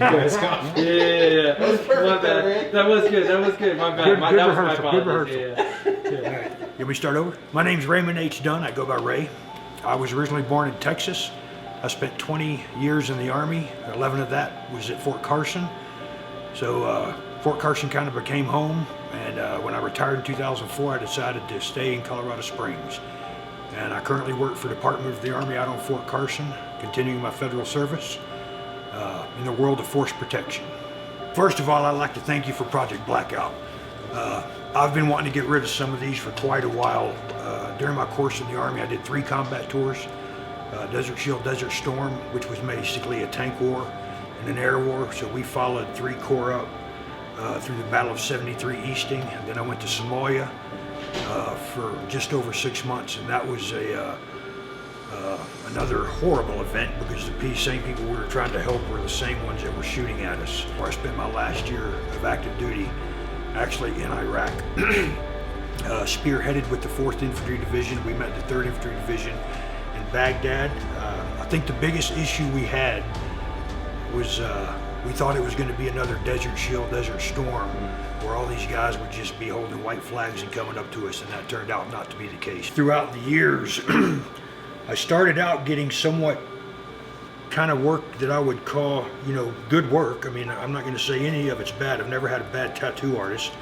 Let's go. Yeah. That was perfect, My bad. Rick. That was good. My bad. Good That was my rehearsal, apologies. good rehearsal. Yeah. Can we start over? My name's Raymond H. Dunn. I go by Ray. I was originally born in Texas. I spent 20 years in the Army. 11 of that was at Fort Carson. So Fort Carson kind of became home. And when I retired in 2004, I decided to stay in Colorado Springs. And I currently work for the Department of the Army out on Fort Carson, continuing my federal service in the world of force protection. First of all, I'd like to thank you for Project Blackout. I've been wanting to get rid of some of these for quite a while. During my course in the Army, I did 3 combat tours. Desert Shield, Desert Storm, which was basically a tank war and an air war. So we followed 3 corps up through the Battle of 73 Easting. And then I went to Somalia for just over 6 months, and that was another horrible event because the same people we were trying to help were the same ones that were shooting at us. I spent my last year of active duty actually in Iraq, spearheaded with the 4th Infantry Division. We met the 3rd Infantry Division in Baghdad. I think the biggest issue we had was we thought it was going to be another Desert Shield, Desert Storm, where all these guys would just be holding white flags and coming up to us, and that turned out not to be the case. Throughout the years, I started out getting somewhat kind of work that I would call, good work. I mean, I'm not going to say any of it's bad. I've never had a bad tattoo artist,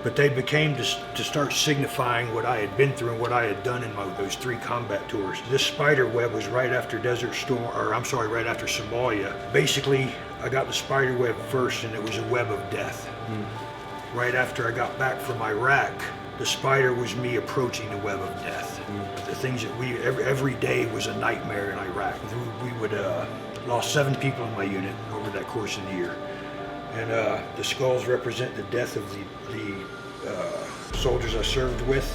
but they became to start signifying what I had been through and what I had done in those 3 combat tours. This spider web was right after Desert Storm, right after Somalia. Basically, I got the spider web first, and it was a web of death. Right after I got back from Iraq, the spider was me approaching the web of death. The things that every day was a nightmare in Iraq. We would lost 7 people in my unit over that course of the year. And the skulls represent the death of the soldiers I served with.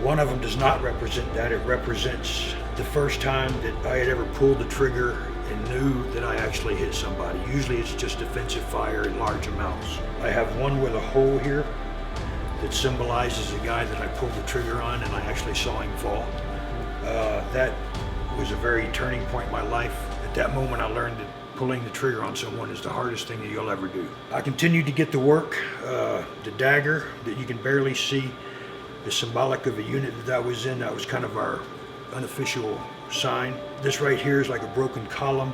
One of them does not represent that. It represents the first time that I had ever pulled the trigger and knew that I actually hit somebody. Usually it's just defensive fire in large amounts. I have one with a hole here that symbolizes the guy that I pulled the trigger on and I actually saw him fall. That was a very turning point in my life. At that moment I learned that pulling the trigger on someone is the hardest thing that you'll ever do. I continued to get the work. The dagger that you can barely see is symbolic of a unit that I was in. That was kind of our unofficial sign. This right here is like a broken column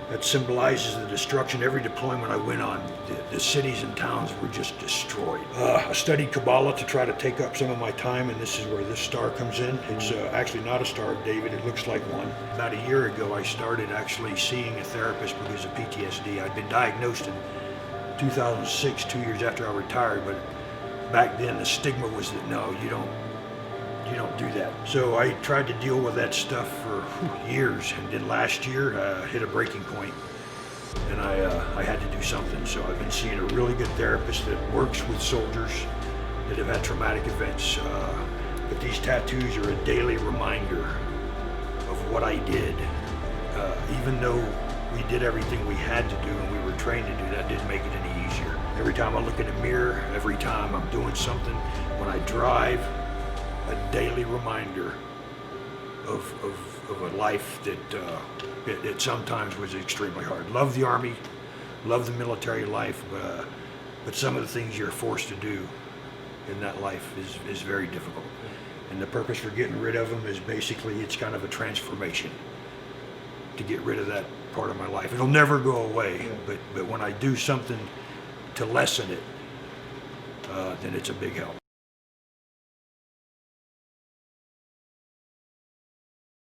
that symbolizes the destruction. Every deployment I went on, the cities and towns were just destroyed. I studied Kabbalah to try to take up some of my time, and this is where this star comes in. It's actually not a Star of David, it looks like one. About a year ago, I started actually seeing a therapist because of PTSD. I'd been diagnosed in 2006, 2 years after I retired, but back then the stigma was that no, you don't do that. So I tried to deal with that stuff for years, and then last year hit a breaking point, and I had to do something. So I've been seeing a really good therapist that works with soldiers that have had traumatic events. But these tattoos are a daily reminder of what I did. Even though we did everything we had to do and we were trained to do, that didn't make it any easier. Every time I look in a mirror, every time I'm doing something, when I drive, a daily reminder of a life that sometimes was extremely hard. Love the Army, love the military life, but some of the things you're forced to do in that life is very difficult. And the purpose for getting rid of them is basically, it's kind of a transformation to get rid of that part of my life. It'll never go away, but when I do something to lessen it, then it's a big help.